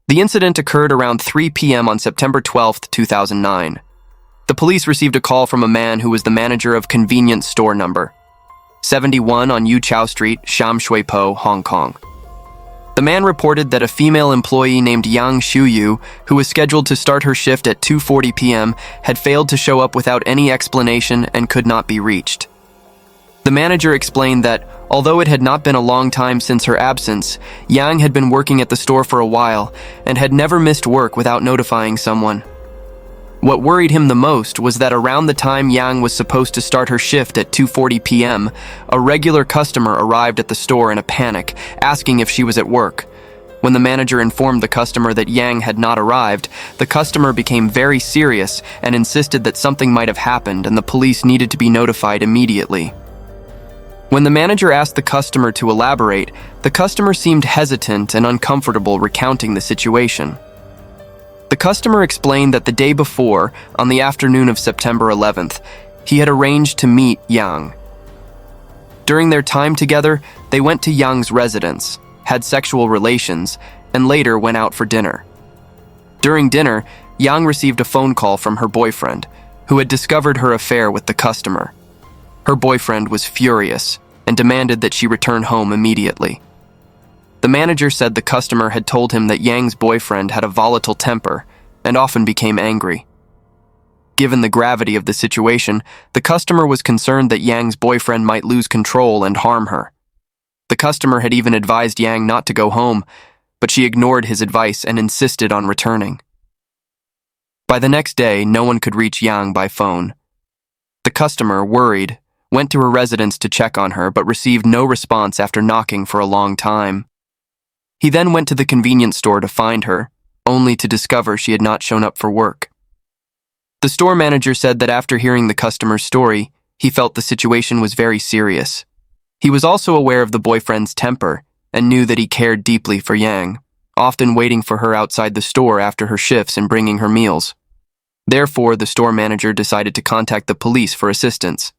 The incident occurred around 3 p.m. on September 12, 2009. The police received a call from a man who was the manager of convenience store number 71 on Yu Chao Street, Sham Shui Po, Hong Kong. The man reported that a female employee named Xiuyu, who was scheduled to start her shift at 2:40 p.m., had failed to show up without any explanation and could not be reached. The manager explained that, although it had not been a long time since her absence, Yang had been working at the store for a while and had never missed work without notifying someone. What worried him the most was that around the time Yang was supposed to start her shift at 2:40 p.m., a regular customer arrived at the store in a panic, asking if she was at work. When the manager informed the customer that Yang had not arrived, the customer became very serious and insisted that something might have happened and the police needed to be notified immediately. When the manager asked the customer to elaborate, the customer seemed hesitant and uncomfortable recounting the situation. The customer explained that the day before, on the afternoon of September 11th, he had arranged to meet Yang. During their time together, they went to Yang's residence, had sexual relations, and later went out for dinner. During dinner, Yang received a phone call from her boyfriend, who had discovered her affair with the customer. Her boyfriend was furious and demanded that she return home immediately. The manager said the customer had told him that Yang's boyfriend had a volatile temper and often became angry. Given the gravity of the situation, the customer was concerned that Yang's boyfriend might lose control and harm her. The customer had even advised Yang not to go home, but she ignored his advice and insisted on returning. By the next day, no one could reach Yang by phone. The customer, worried, went to her residence to check on her but received no response after knocking for a long time. He then went to the convenience store to find her, only to discover she had not shown up for work. The store manager said that after hearing the customer's story, he felt the situation was very serious. He was also aware of the boyfriend's temper and knew that he cared deeply for Yang, often waiting for her outside the store after her shifts and bringing her meals. Therefore, the store manager decided to contact the police for assistance.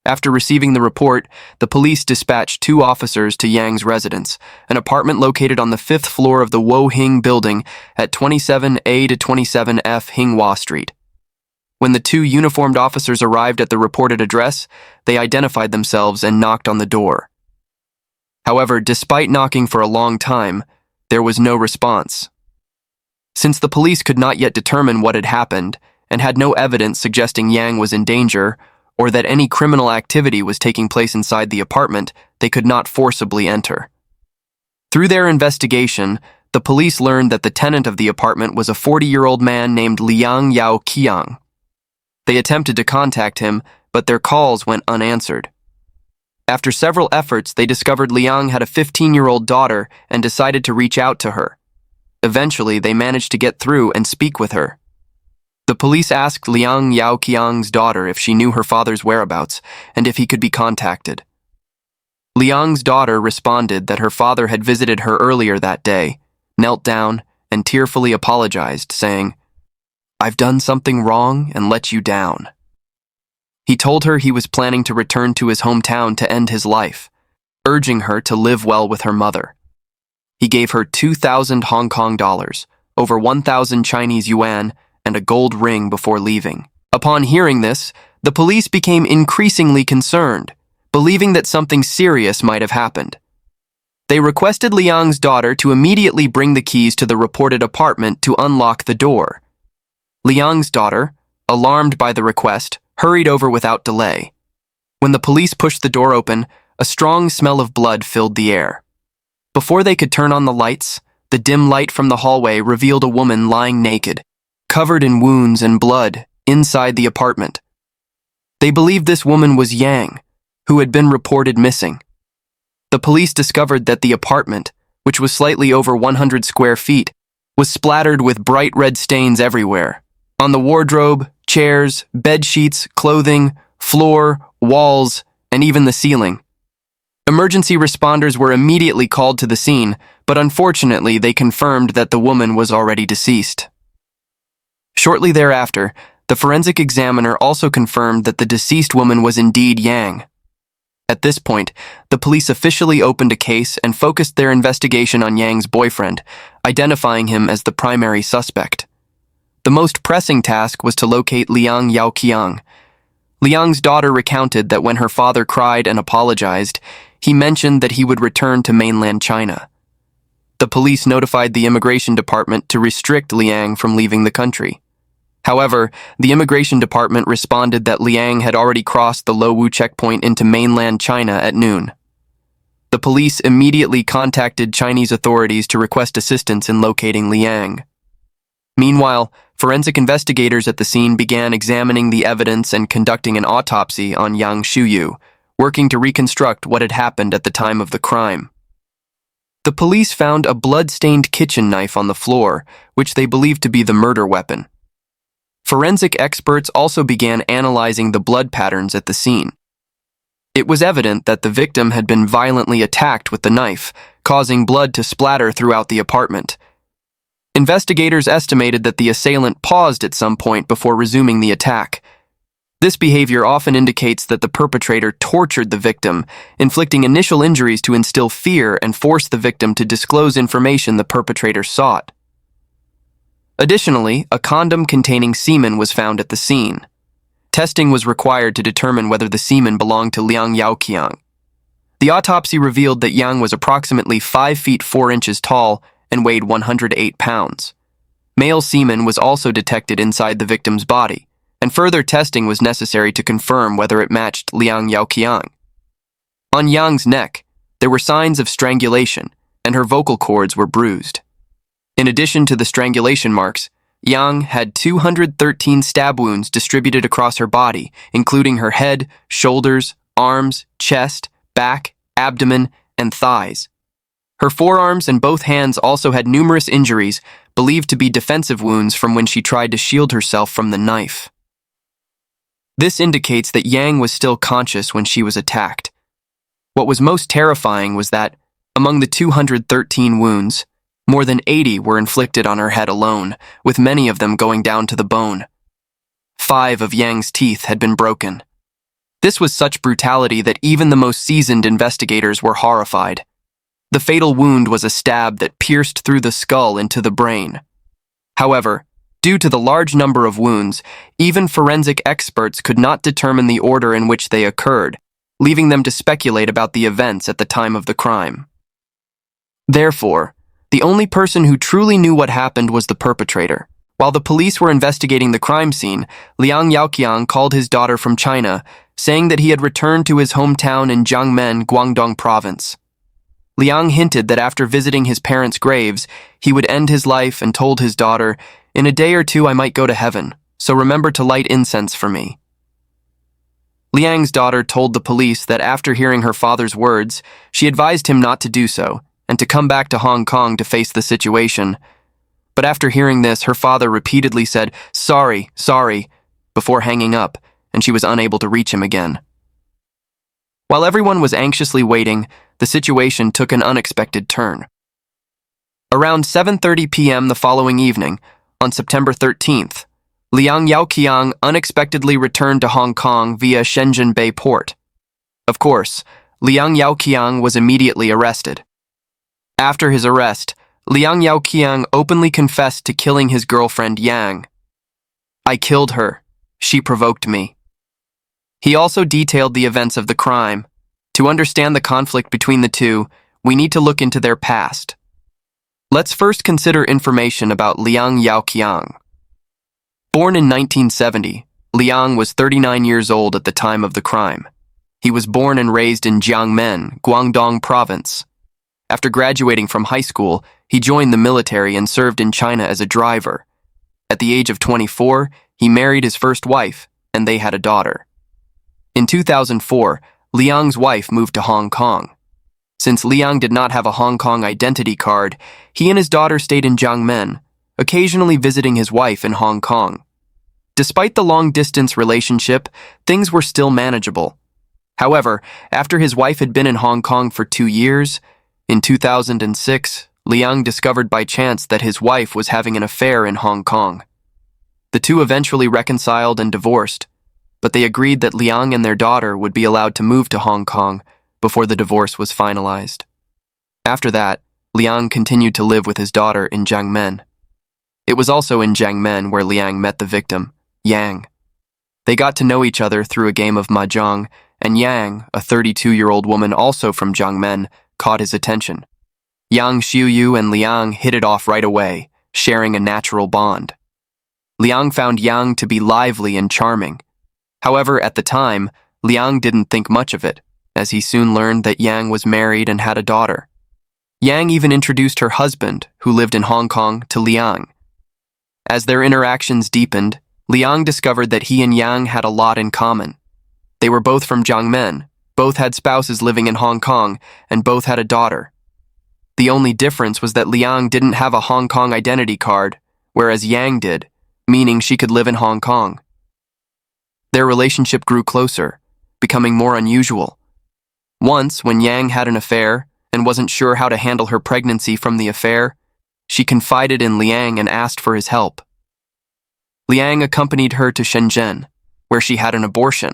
After receiving the report, the police dispatched 2 officers to Yang's residence, an apartment located on the 5th floor of the Wo Hing building at 27A to 27F Hinghua Street. When the 2 uniformed officers arrived at the reported address, they identified themselves and knocked on the door. However, despite knocking for a long time, there was no response. Since the police could not yet determine what had happened and had no evidence suggesting Yang was in danger or that any criminal activity was taking place inside the apartment, they could not forcibly enter. Through their investigation, the police learned that the tenant of the apartment was a 40-year-old man named Liang Yao Qiang. They attempted to contact him, but their calls went unanswered. After several efforts, they discovered Liang had a 15-year-old daughter and decided to reach out to her. Eventually, they managed to get through and speak with her. The police asked Liang Yao Qiang's daughter if she knew her father's whereabouts and if he could be contacted. Liang's daughter responded that her father had visited her earlier that day, knelt down, and tearfully apologized, saying, "I've done something wrong and let you down." He told her he was planning to return to his hometown to end his life, urging her to live well with her mother. He gave her 2,000 Hong Kong dollars, over 1,000 Chinese yuan, and a gold ring before leaving. Upon hearing this, the police became increasingly concerned, believing that something serious might have happened. They requested Liang's daughter to immediately bring the keys to the reported apartment to unlock the door. Liang's daughter, alarmed by the request, hurried over without delay. When the police pushed the door open, a strong smell of blood filled the air. Before they could turn on the lights, the dim light from the hallway revealed a woman lying naked, covered in wounds and blood, inside the apartment. They believed this woman was Yang, who had been reported missing. The police discovered that the apartment, which was slightly over 100 square feet, was splattered with bright red stains everywhere. On the wardrobe, chairs, bed sheets, clothing, floor, walls, and even the ceiling. Emergency responders were immediately called to the scene, but unfortunately they confirmed that the woman was already deceased. Shortly thereafter, the forensic examiner also confirmed that the deceased woman was indeed Yang. At this point, the police officially opened a case and focused their investigation on Yang's boyfriend, identifying him as the primary suspect. The most pressing task was to locate Liang Yaoqiang. Liang's daughter recounted that when her father cried and apologized, he mentioned that he would return to mainland China. The police notified the immigration department to restrict Liang from leaving the country. However, the immigration department responded that Liang had already crossed the Luowu checkpoint into mainland China at noon. The police immediately contacted Chinese authorities to request assistance in locating Liang. Meanwhile, forensic investigators at the scene began examining the evidence and conducting an autopsy on young Xiuyu, working to reconstruct what had happened at the time of the crime. The police found a blood-stained kitchen knife on the floor, which they believed to be the murder weapon. Forensic experts also began analyzing the blood patterns at the scene. It was evident that the victim had been violently attacked with the knife, causing blood to splatter throughout the apartment. Investigators estimated that the assailant paused at some point before resuming the attack. This behavior often indicates that the perpetrator tortured the victim, inflicting initial injuries to instill fear and force the victim to disclose information the perpetrator sought. Additionally, a condom containing semen was found at the scene. Testing was required to determine whether the semen belonged to Liang Yaoqiang. The autopsy revealed that Yang was approximately 5 feet 4 inches tall and weighed 108 pounds. Male semen was also detected inside the victim's body, and further testing was necessary to confirm whether it matched Liang Yaoqiang. On Yang's neck, there were signs of strangulation, and her vocal cords were bruised. In addition to the strangulation marks, Yang had 213 stab wounds distributed across her body, including her head, shoulders, arms, chest, back, abdomen, and thighs. Her forearms and both hands also had numerous injuries, believed to be defensive wounds from when she tried to shield herself from the knife. This indicates that Yang was still conscious when she was attacked. What was most terrifying was that, among the 213 wounds, more than 80 were inflicted on her head alone, with many of them going down to the bone. 5 of Yang's teeth had been broken. This was such brutality that even the most seasoned investigators were horrified. The fatal wound was a stab that pierced through the skull into the brain. However, due to the large number of wounds, even forensic experts could not determine the order in which they occurred, leaving them to speculate about the events at the time of the crime. Therefore, the only person who truly knew what happened was the perpetrator. While the police were investigating the crime scene, Liang Yaoqiang called his daughter from China, saying that he had returned to his hometown in Jiangmen, Guangdong Province. Liang hinted that after visiting his parents' graves, he would end his life and told his daughter, "In a day or two I might go to heaven, so remember to light incense for me." Liang's daughter told the police that after hearing her father's words, she advised him not to do so, and to come back to Hong Kong to face the situation. But after hearing this, her father repeatedly said, sorry, before hanging up, and she was unable to reach him again. While everyone was anxiously waiting, the situation took an unexpected turn. Around 7:30 p.m. the following evening, on September 13th, Liang Yaoqiang unexpectedly returned to Hong Kong via Shenzhen Bay Port. Of course, Liang Yaoqiang was immediately arrested. After his arrest, Liang Yaoqiang openly confessed to killing his girlfriend Yang. "I killed her. She provoked me." He also detailed the events of the crime. To understand the conflict between the two, we need to look into their past. Let's first consider information about Liang Yaoqiang. Born in 1970, Liang was 39 years old at the time of the crime. He was born and raised in Jiangmen, Guangdong Province. After graduating from high school, he joined the military and served in China as a driver. At the age of 24, he married his first wife, and they had a daughter. In 2004, Liang's wife moved to Hong Kong. Since Liang did not have a Hong Kong identity card, he and his daughter stayed in Jiangmen, occasionally visiting his wife in Hong Kong. Despite the long-distance relationship, things were still manageable. However, after his wife had been in Hong Kong for 2 years, in 2006, Liang discovered by chance that his wife was having an affair in Hong Kong. The two eventually reconciled and divorced, but they agreed that Liang and their daughter would be allowed to move to Hong Kong before the divorce was finalized. After that, Liang continued to live with his daughter in Jiangmen. It was also in Jiangmen where Liang met the victim, Yang. They got to know each other through a game of mahjong, and Yang, a 32-year-old woman also from Jiangmen, caught his attention. Yang Xiuyu and Liang hit it off right away, sharing a natural bond. Liang found Yang to be lively and charming. However, at the time, Liang didn't think much of it, as he soon learned that Yang was married and had a daughter. Yang even introduced her husband, who lived in Hong Kong, to Liang. As their interactions deepened, Liang discovered that he and Yang had a lot in common. They were both from Jiangmen, both had spouses living in Hong Kong, and both had a daughter. The only difference was that Liang didn't have a Hong Kong identity card, whereas Yang did, meaning she could live in Hong Kong. Their relationship grew closer, becoming more unusual. Once, when Yang had an affair and wasn't sure how to handle her pregnancy from the affair, she confided in Liang and asked for his help. Liang accompanied her to Shenzhen, where she had an abortion.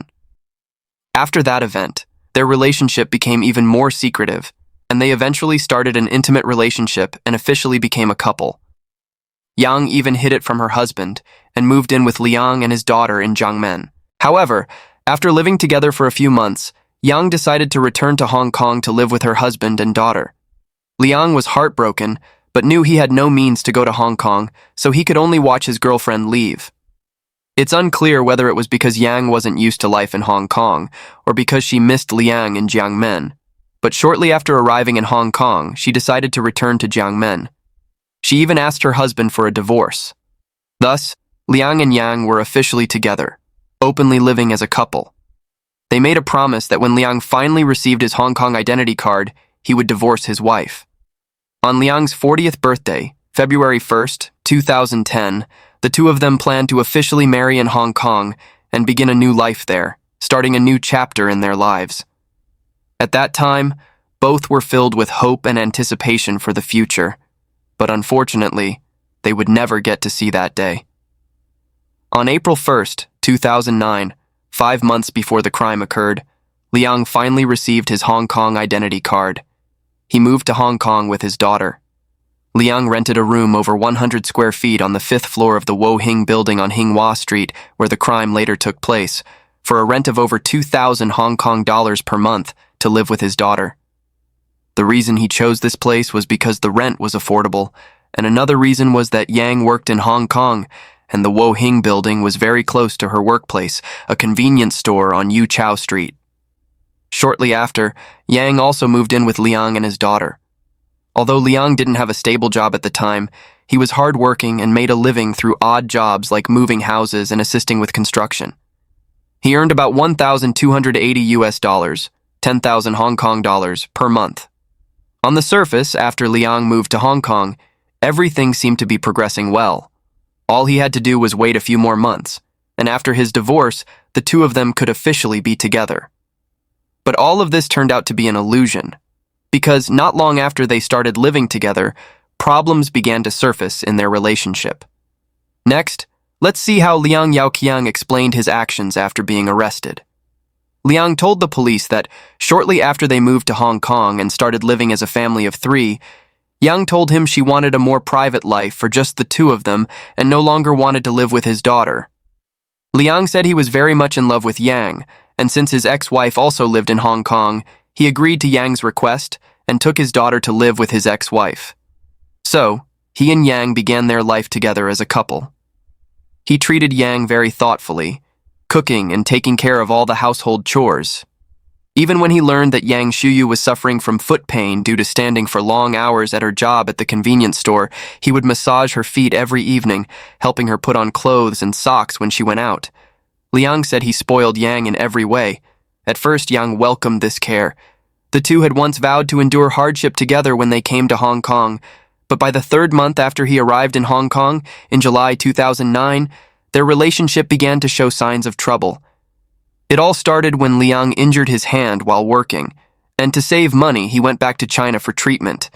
After that event, their relationship became even more secretive, and they eventually started an intimate relationship and officially became a couple. Yang even hid it from her husband and moved in with Liang and his daughter in Jiangmen. However, after living together for a few months, Yang decided to return to Hong Kong to live with her husband and daughter. Liang was heartbroken, but knew he had no means to go to Hong Kong, so he could only watch his girlfriend leave. It's unclear whether it was because Yang wasn't used to life in Hong Kong, or because she missed Liang in Jiangmen, but shortly after arriving in Hong Kong, she decided to return to Jiangmen. She even asked her husband for a divorce. Thus, Liang and Yang were officially together, openly living as a couple. They made a promise that when Liang finally received his Hong Kong identity card, he would divorce his wife. On Liang's 40th birthday, February 1st, 2010, the two of them planned to officially marry in Hong Kong and begin a new life there, starting a new chapter in their lives. At that time, both were filled with hope and anticipation for the future, but unfortunately, they would never get to see that day. On April 1st, 2009, 5 months before the crime occurred, Liang finally received his Hong Kong identity card. He moved to Hong Kong with his daughter. Liang rented a room over 100 square feet on the 5th floor of the Wo Hing building on Hinghua Street, where the crime later took place, for a rent of over 2,000 Hong Kong dollars per month to live with his daughter. The reason he chose this place was because the rent was affordable, and another reason was that Yang worked in Hong Kong, and the Wo Hing building was very close to her workplace, a convenience store on Yu Street. Shortly after, Yang also moved in with Liang and his daughter. Although Liang didn't have a stable job at the time, he was hardworking and made a living through odd jobs like moving houses and assisting with construction. He earned about $1,280, 10,000 Hong Kong dollars per month. On the surface, after Liang moved to Hong Kong, everything seemed to be progressing well. All he had to do was wait a few more months, and after his divorce, the two of them could officially be together. But all of this turned out to be an illusion, because not long after they started living together, problems began to surface in their relationship. Next, let's see how Liang Yaoqiang explained his actions after being arrested. Liang told the police that shortly after they moved to Hong Kong and started living as a family of 3, Yang told him she wanted a more private life for just the two of them and no longer wanted to live with his daughter. Liang said he was very much in love with Yang, and since his ex-wife also lived in Hong Kong, he agreed to Yang's request and took his daughter to live with his ex-wife. So, he and Yang began their life together as a couple. He treated Yang very thoughtfully, cooking and taking care of all the household chores. Even when he learned that Yang Xiuyu was suffering from foot pain due to standing for long hours at her job at the convenience store, he would massage her feet every evening, helping her put on clothes and socks when she went out. Liang said he spoiled Yang in every way. At first, Yang welcomed this care. The two had once vowed to endure hardship together when they came to Hong Kong, but by the 3rd month after he arrived in Hong Kong, in July 2009, their relationship began to show signs of trouble. It all started when Liang injured his hand while working, and to save money, he went back to China for treatment.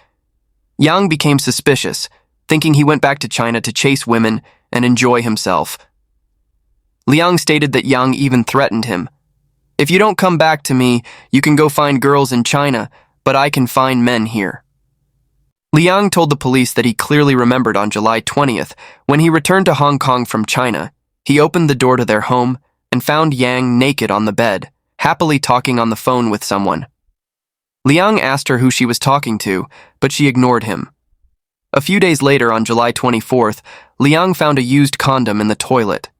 Yang became suspicious, thinking he went back to China to chase women and enjoy himself. Liang stated that Yang even threatened him. "If you don't come back to me, you can go find girls in China, but I can find men here." Liang told the police that he clearly remembered on July 20th, when he returned to Hong Kong from China, he opened the door to their home and found Yang naked on the bed, happily talking on the phone with someone. Liang asked her who she was talking to, but she ignored him. A few days later, on July 24th, Liang found a used condom in the toilet.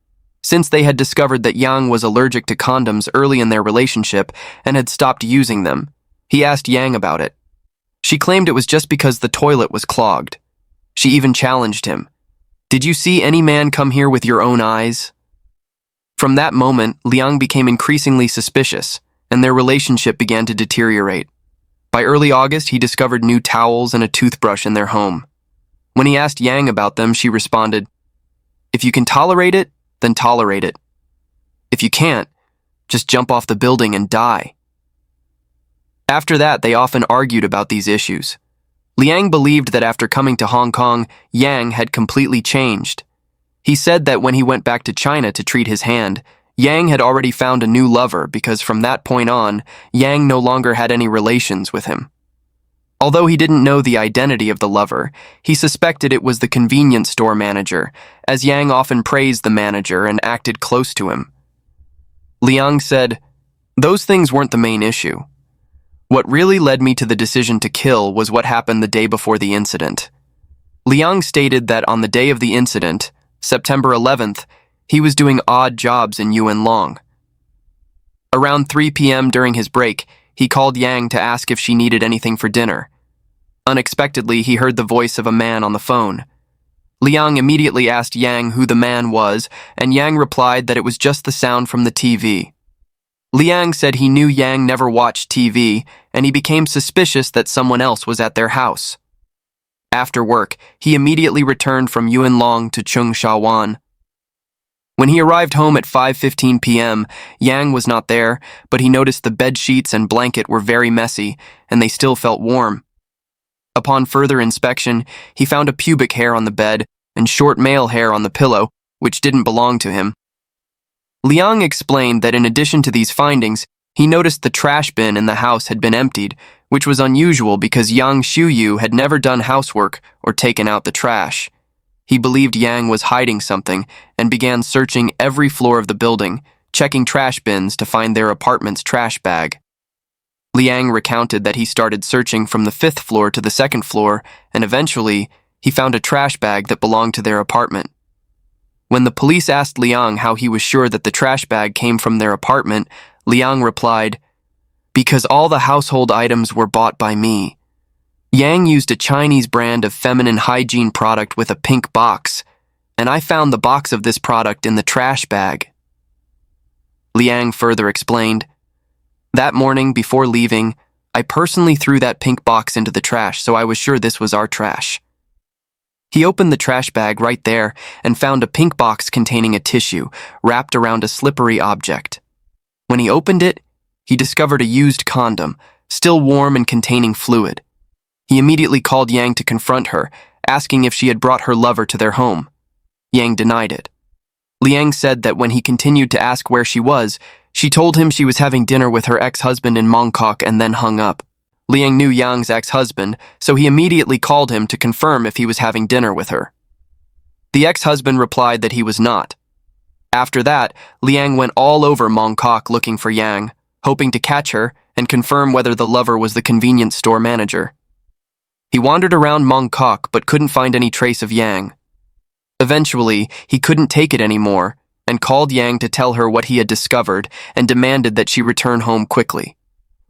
Since they had discovered that Yang was allergic to condoms early in their relationship and had stopped using them, he asked Yang about it. She claimed it was just because the toilet was clogged. She even challenged him. "Did you see any man come here with your own eyes?" From that moment, Liang became increasingly suspicious, and their relationship began to deteriorate. By early August, he discovered new towels and a toothbrush in their home. When he asked Yang about them, she responded, "If you can tolerate it, then tolerate it. If you can't, just jump off the building and die." After that, they often argued about these issues. Liang believed that after coming to Hong Kong, Yang had completely changed. He said that when he went back to China to treat his hand, Yang had already found a new lover because from that point on, Yang no longer had any relations with him. Although he didn't know the identity of the lover, he suspected it was the convenience store manager, as Yang often praised the manager and acted close to him. Liang said, "Those things weren't the main issue. What really led me to the decision to kill was what happened the day before the incident." Liang stated that on the day of the incident, September 11th, he was doing odd jobs in Yuen Long. Around 3 p.m. during his break, he called Yang to ask if she needed anything for dinner. Unexpectedly, he heard the voice of a man on the phone. Liang immediately asked Yang who the man was, and Yang replied that it was just the sound from the TV. Liang said he knew Yang never watched TV, and he became suspicious that someone else was at their house. After work, he immediately returned from Yuen Long to Chung Sha Wan. When he arrived home at 5:15 p.m., Yang was not there, but he noticed the bed sheets and blanket were very messy, and they still felt warm. Upon further inspection, he found a pubic hair on the bed and short male hair on the pillow, which didn't belong to him. Liang explained that in addition to these findings, he noticed the trash bin in the house had been emptied, which was unusual because young Xiuyu had never done housework or taken out the trash. He believed Yang was hiding something and began searching every floor of the building, checking trash bins to find their apartment's trash bag. Liang recounted that he started searching from the 5th floor to the 2nd floor, and eventually, he found a trash bag that belonged to their apartment. When the police asked Liang how he was sure that the trash bag came from their apartment, Liang replied, "Because all the household items were bought by me. Yang used a Chinese brand of feminine hygiene product with a pink box, and I found the box of this product in the trash bag." Liang further explained, "That morning, before leaving, I personally threw that pink box into the trash, so I was sure this was our trash." He opened the trash bag right there and found a pink box containing a tissue wrapped around a slippery object. When he opened it, he discovered a used condom, still warm and containing fluid. He immediately called Yang to confront her, asking if she had brought her lover to their home. Yang denied it. Liang said that when he continued to ask where she was, she told him she was having dinner with her ex-husband in Mongkok and then hung up. Liang knew Yang's ex-husband, so he immediately called him to confirm if he was having dinner with her. The ex-husband replied that he was not. After that, Liang went all over Mongkok looking for Yang, hoping to catch her and confirm whether the lover was the convenience store manager. He wandered around Mongkok but couldn't find any trace of Yang. Eventually, he couldn't take it anymore and called Yang to tell her what he had discovered and demanded that she return home quickly.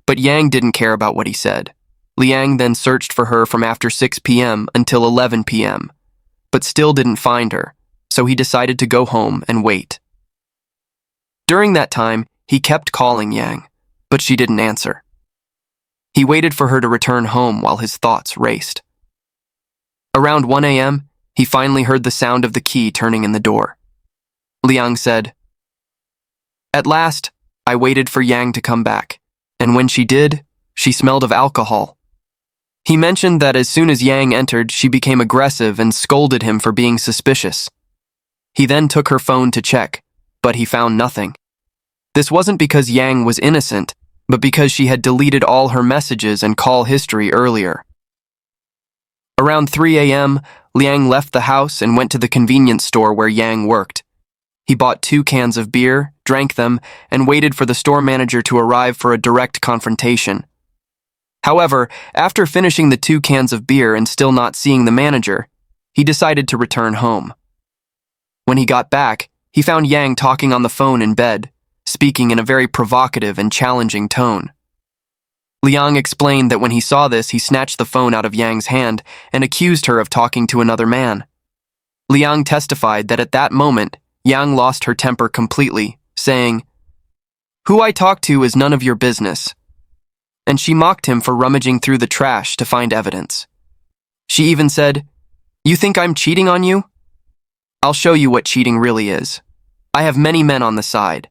But Yang didn't care about what he said. Liang then searched for her from after 6 p.m. until 11 p.m., but still didn't find her, so he decided to go home and wait. During that time, he kept calling Yang, but she didn't answer. He waited for her to return home while his thoughts raced. Around 1 a.m., he finally heard the sound of the key turning in the door. Liang said, "At last, I waited for Yang to come back, and when she did, she smelled of alcohol." He mentioned that as soon as Yang entered, she became aggressive and scolded him for being suspicious. He then took her phone to check, but he found nothing. This wasn't because Yang was innocent, but because she had deleted all her messages and call history earlier. Around 3 a.m., Liang left the house and went to the convenience store where Yang worked. He bought 2 cans of beer, drank them, and waited for the store manager to arrive for a direct confrontation. However, after finishing the 2 cans of beer and still not seeing the manager, he decided to return home. When he got back, he found Yang talking on the phone in bed, speaking in a very provocative and challenging tone. Liang explained that when he saw this, he snatched the phone out of Yang's hand and accused her of talking to another man. Liang testified that at that moment, Yang lost her temper completely, saying, "Who I talk to is none of your business." And she mocked him for rummaging through the trash to find evidence. She even said, "You think I'm cheating on you? I'll show you what cheating really is. I have many men on the side.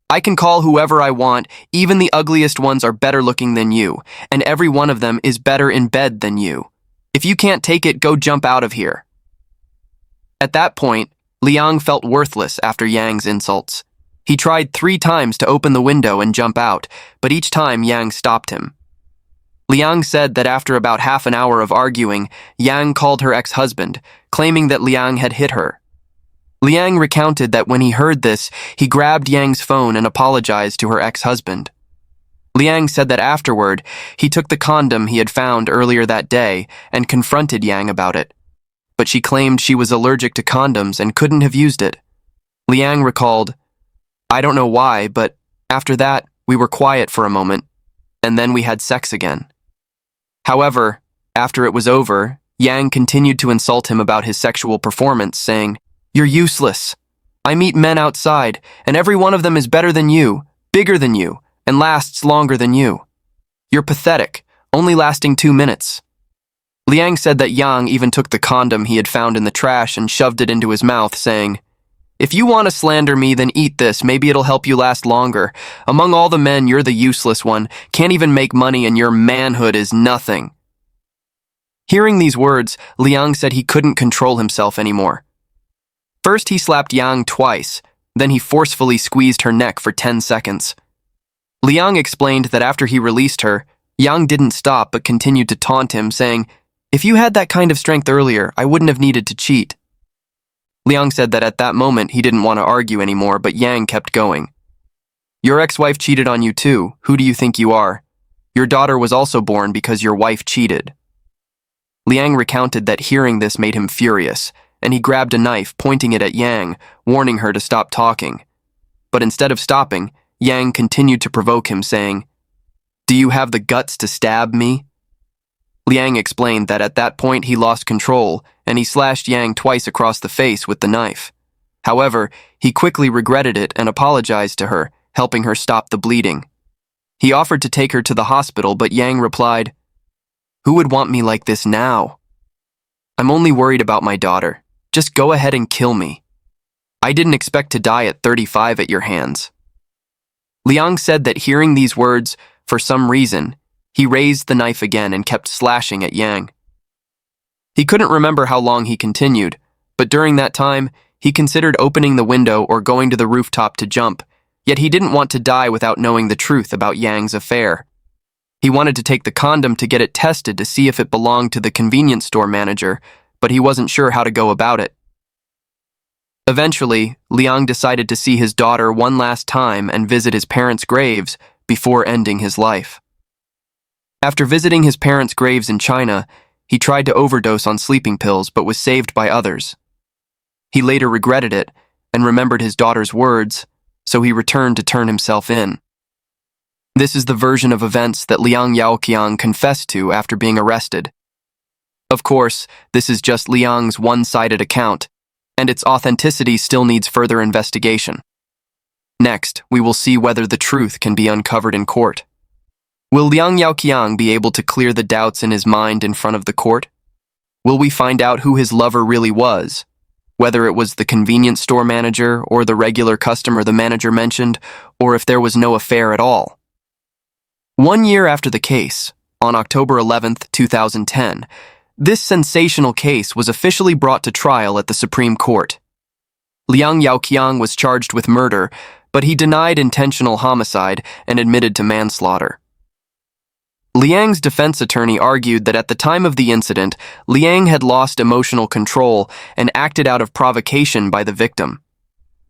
I can call whoever I want, even the ugliest ones are better looking than you, and every one of them is better in bed than you. If you can't take it, go jump out of here." At that point, Liang felt worthless after Yang's insults. He tried 3 times to open the window and jump out, but each time Yang stopped him. Liang said that after about half an hour of arguing, Yang called her ex-husband, claiming that Liang had hit her. Liang recounted that when he heard this, he grabbed Yang's phone and apologized to her ex-husband. Liang said that afterward, he took the condom he had found earlier that day and confronted Yang about it. But she claimed she was allergic to condoms and couldn't have used it. Liang recalled, "I don't know why, but after that, we were quiet for a moment, and then we had sex again." However, after it was over, Yang continued to insult him about his sexual performance, saying, "You're useless. I meet men outside, and every one of them is better than you, bigger than you, and lasts longer than you. You're pathetic, only lasting 2 minutes. Liang said that Yang even took the condom he had found in the trash and shoved it into his mouth, saying, "If you want to slander me, then eat this, maybe it'll help you last longer. Among all the men, you're the useless one, can't even make money, and your manhood is nothing." Hearing these words, Liang said he couldn't control himself anymore. First, he slapped Yang twice, then he forcefully squeezed her neck for 10 seconds. Liang explained that after he released her, Yang didn't stop but continued to taunt him, saying, "If you had that kind of strength earlier, I wouldn't have needed to cheat." Liang said that at that moment he didn't want to argue anymore, but Yang kept going. "Your ex-wife cheated on you too. Who do you think you are? Your daughter was also born because your wife cheated." Liang recounted that hearing this made him furious, and he grabbed a knife, pointing it at Yang, warning her to stop talking. But instead of stopping, Yang continued to provoke him, saying, "Do you have the guts to stab me?" Liang explained that at that point he lost control, and he slashed Yang twice across the face with the knife. However, he quickly regretted it and apologized to her, helping her stop the bleeding. He offered to take her to the hospital, but Yang replied, "Who would want me like this now? I'm only worried about my daughter. Just go ahead and kill me. I didn't expect to die at 35 at your hands." Liang said that hearing these words, for some reason, he raised the knife again and kept slashing at Yang. He couldn't remember how long he continued, but during that time, he considered opening the window or going to the rooftop to jump, yet he didn't want to die without knowing the truth about Yang's affair. He wanted to take the condom to get it tested to see if it belonged to the convenience store manager, but he wasn't sure how to go about it. Eventually, Liang decided to see his daughter one last time and visit his parents' graves before ending his life. After visiting his parents' graves in China, he tried to overdose on sleeping pills but was saved by others. He later regretted it and remembered his daughter's words, so he returned to turn himself in. This is the version of events that Liang Yaoqiang confessed to after being arrested. Of course, this is just Liang's one-sided account, and its authenticity still needs further investigation. Next, we will see whether the truth can be uncovered in court. Will Liang Yaoqiang be able to clear the doubts in his mind in front of the court? Will we find out who his lover really was? Whether it was the convenience store manager or the regular customer the manager mentioned, or if there was no affair at all? 1 year after the case, on October 11th, 2010, this sensational case was officially brought to trial at the Supreme Court. Liang Yaoqiang was charged with murder, but he denied intentional homicide and admitted to manslaughter. Liang's defense attorney argued that at the time of the incident, Liang had lost emotional control and acted out of provocation by the victim.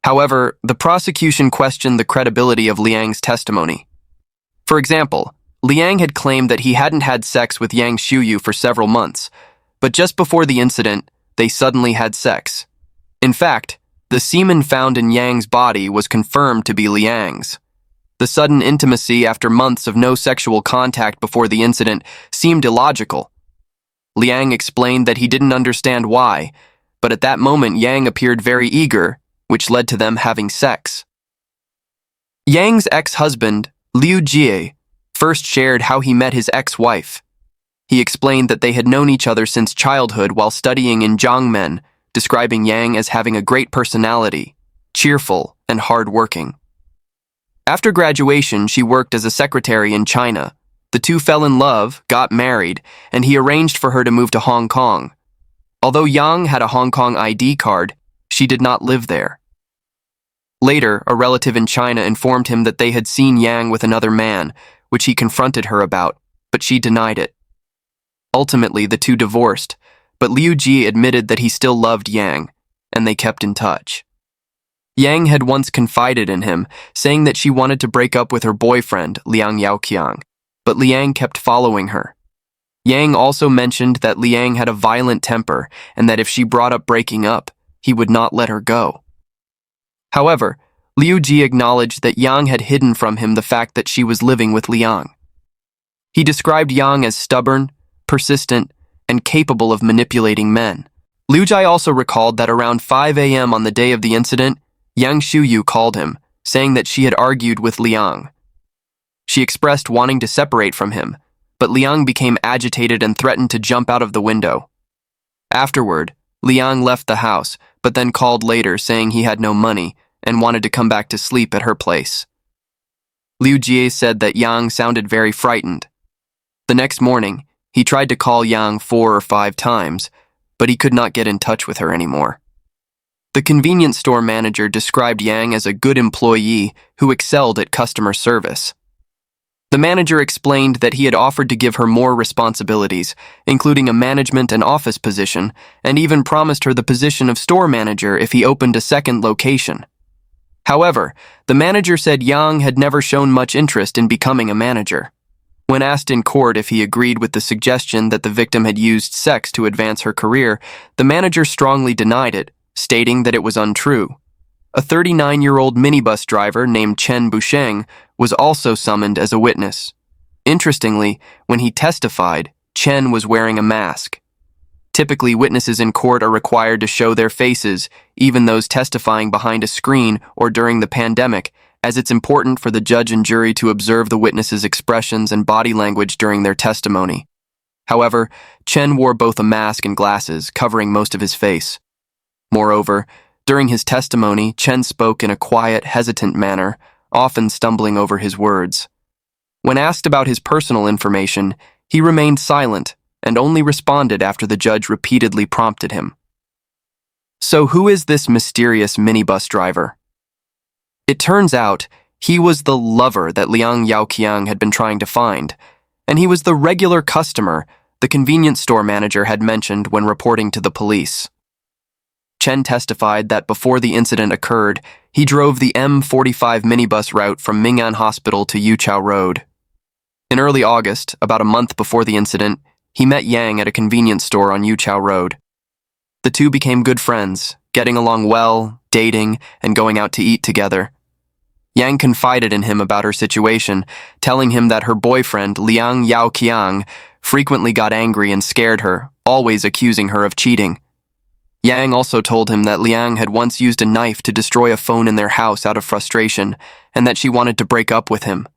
However, the prosecution questioned the credibility of Liang's testimony. For example, Liang had claimed that he hadn't had sex with Yang Xiuyu for several months, but just before the incident, they suddenly had sex. In fact, the semen found in Yang's body was confirmed to be Liang's. The sudden intimacy after months of no sexual contact before the incident seemed illogical. Liang explained that he didn't understand why, but at that moment Yang appeared very eager, which led to them having sex. Yang's ex-husband, Liu Jie, first shared how he met his ex-wife. He explained that they had known each other since childhood while studying in Jiangmen, describing Yang as having a great personality, cheerful, and hard-working. After graduation, she worked as a secretary in China. The two fell in love, got married, and he arranged for her to move to Hong Kong. Although Yang had a Hong Kong ID card, she did not live there. Later, a relative in China informed him that they had seen Yang with another man, which he confronted her about, but she denied it. Ultimately, the two divorced, but Liu Ji admitted that he still loved Yang, and they kept in touch. Yang had once confided in him, saying that she wanted to break up with her boyfriend, Liang Yaoqiang, but Liang kept following her. Yang also mentioned that Liang had a violent temper and that if she brought up breaking up, he would not let her go. However, Liu Ji acknowledged that Yang had hidden from him the fact that she was living with Liang. He described Yang as stubborn, persistent, and capable of manipulating men. Liu Ji also recalled that around 5 a.m. on the day of the incident, Yang Xiuyu called him, saying that she had argued with Liang. She expressed wanting to separate from him, but Liang became agitated and threatened to jump out of the window. Afterward, Liang left the house, but then called later saying he had no money and wanted to come back to sleep at her place. Liu Jie said that Yang sounded very frightened. The next morning, he tried to call Yang 4 or 5 times, but he could not get in touch with her anymore. The convenience store manager described Yang as a good employee who excelled at customer service. The manager explained that he had offered to give her more responsibilities, including a management and office position, and even promised her the position of store manager if he opened a second location. However, the manager said Yang had never shown much interest in becoming a manager. When asked in court if he agreed with the suggestion that the victim had used sex to advance her career, the manager strongly denied it, stating that it was untrue. A 39-year-old minibus driver named Chen Busheng was also summoned as a witness. Interestingly, when he testified, Chen was wearing a mask. Typically, witnesses in court are required to show their faces, even those testifying behind a screen or during the pandemic, as it's important for the judge and jury to observe the witnesses' expressions and body language during their testimony. However, Chen wore both a mask and glasses, covering most of his face. Moreover, during his testimony, Chen spoke in a quiet, hesitant manner, often stumbling over his words. When asked about his personal information, he remained silent and only responded after the judge repeatedly prompted him. So who is this mysterious minibus driver? It turns out he was the lover that Liang Yaoqiang had been trying to find, and he was the regular customer the convenience store manager had mentioned when reporting to the police. Chen testified that before the incident occurred, he drove the M45 minibus route from Ming'an Hospital to Yuchao Road. In early August, about a month before the incident, he met Yang at a convenience store on Yuchao Road. The two became good friends, getting along well, dating, and going out to eat together. Yang confided in him about her situation, telling him that her boyfriend, Liang Yaoqiang, frequently got angry and scared her, always accusing her of cheating. Yang also told him that Liang had once used a knife to destroy a phone in their house out of frustration, and that she wanted to break up with him.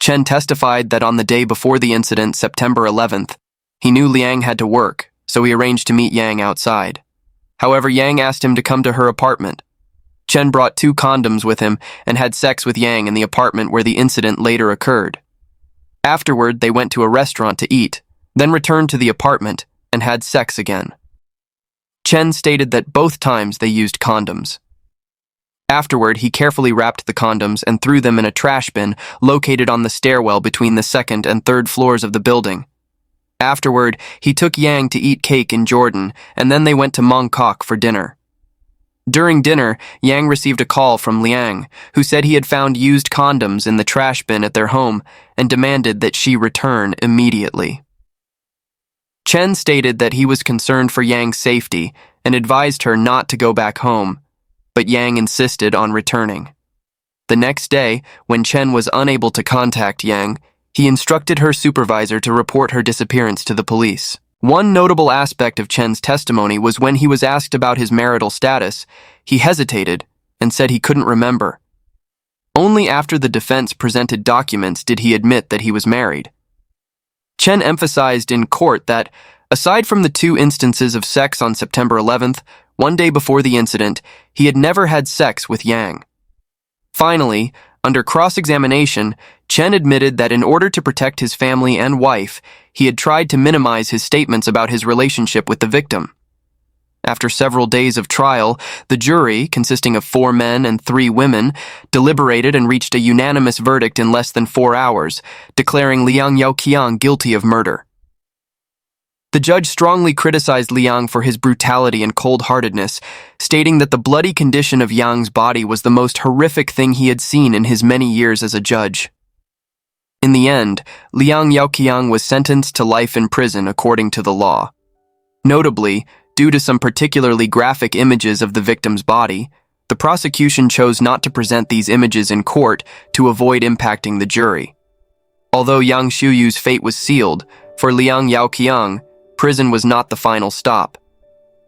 Chen testified that on the day before the incident, September 11th, he knew Liang had to work, so he arranged to meet Yang outside. However, Yang asked him to come to her apartment. Chen brought 2 condoms with him and had sex with Yang in the apartment where the incident later occurred. Afterward, they went to a restaurant to eat, then returned to the apartment and had sex again. Chen stated that both times they used condoms. Afterward, he carefully wrapped the condoms and threw them in a trash bin located on the stairwell between the second and third floors of the building. Afterward, he took Yang to eat cake in Jordan, and then they went to Mongkok for dinner. During dinner, Yang received a call from Liang, who said he had found used condoms in the trash bin at their home and demanded that she return immediately. Chen stated that he was concerned for Yang's safety and advised her not to go back home, but Yang insisted on returning. The next day, when Chen was unable to contact Yang, he instructed her supervisor to report her disappearance to the police. One notable aspect of Chen's testimony was when he was asked about his marital status, he hesitated and said he couldn't remember. Only after the defense presented documents did he admit that he was married. Chen emphasized in court that, aside from the 2 instances of sex on September 11th, one day before the incident, he had never had sex with Yang. Finally, under cross-examination, Chen admitted that in order to protect his family and wife, he had tried to minimize his statements about his relationship with the victim. After several days of trial, the jury, consisting of 4 men and 3 women, deliberated and reached a unanimous verdict in less than 4 hours, declaring Liang Yaoqiang guilty of murder. The judge strongly criticized Liang for his brutality and cold-heartedness, stating that the bloody condition of Yang's body was the most horrific thing he had seen in his many years as a judge. In the end, Liang Yaoqiang was sentenced to life in prison according to the law. Notably, due to some particularly graphic images of the victim's body, the prosecution chose not to present these images in court to avoid impacting the jury. Although Yang Xiuyu's fate was sealed, for Liang Yaoqiang, prison was not the final stop.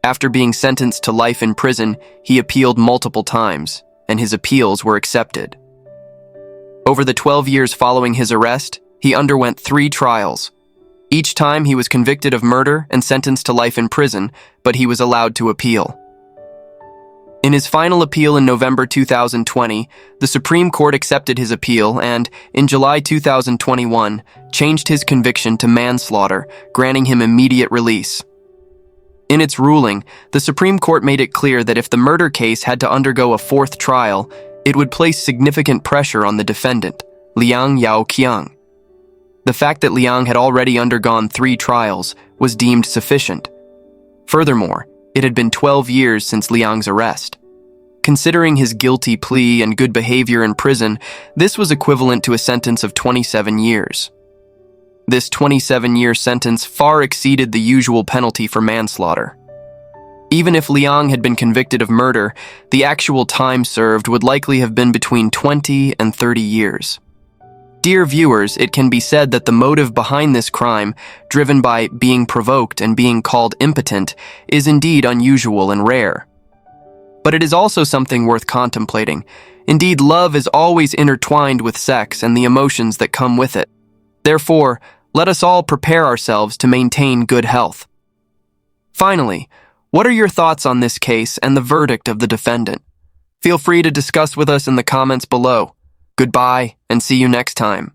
After being sentenced to life in prison, he appealed multiple times, and his appeals were accepted. Over the 12 years following his arrest, he underwent 3 trials. Each time he was convicted of murder and sentenced to life in prison, but he was allowed to appeal. In his final appeal in November 2020, the Supreme Court accepted his appeal and, in July 2021, changed his conviction to manslaughter, granting him immediate release. In its ruling, the Supreme Court made it clear that if the murder case had to undergo a 4th trial, it would place significant pressure on the defendant, Liang Yaoqiang. The fact that Liang had already undergone 3 trials was deemed sufficient. Furthermore, it had been 12 years since Liang's arrest. Considering his guilty plea and good behavior in prison, this was equivalent to a sentence of 27 years. This 27-year sentence far exceeded the usual penalty for manslaughter. Even if Liang had been convicted of murder, the actual time served would likely have been between 20 and 30 years. Dear viewers, it can be said that the motive behind this crime, driven by being provoked and being called impotent, is indeed unusual and rare. But it is also something worth contemplating. Indeed, love is always intertwined with sex and the emotions that come with it. Therefore, let us all prepare ourselves to maintain good health. Finally, what are your thoughts on this case and the verdict of the defendant? Feel free to discuss with us in the comments below. Goodbye, and see you next time.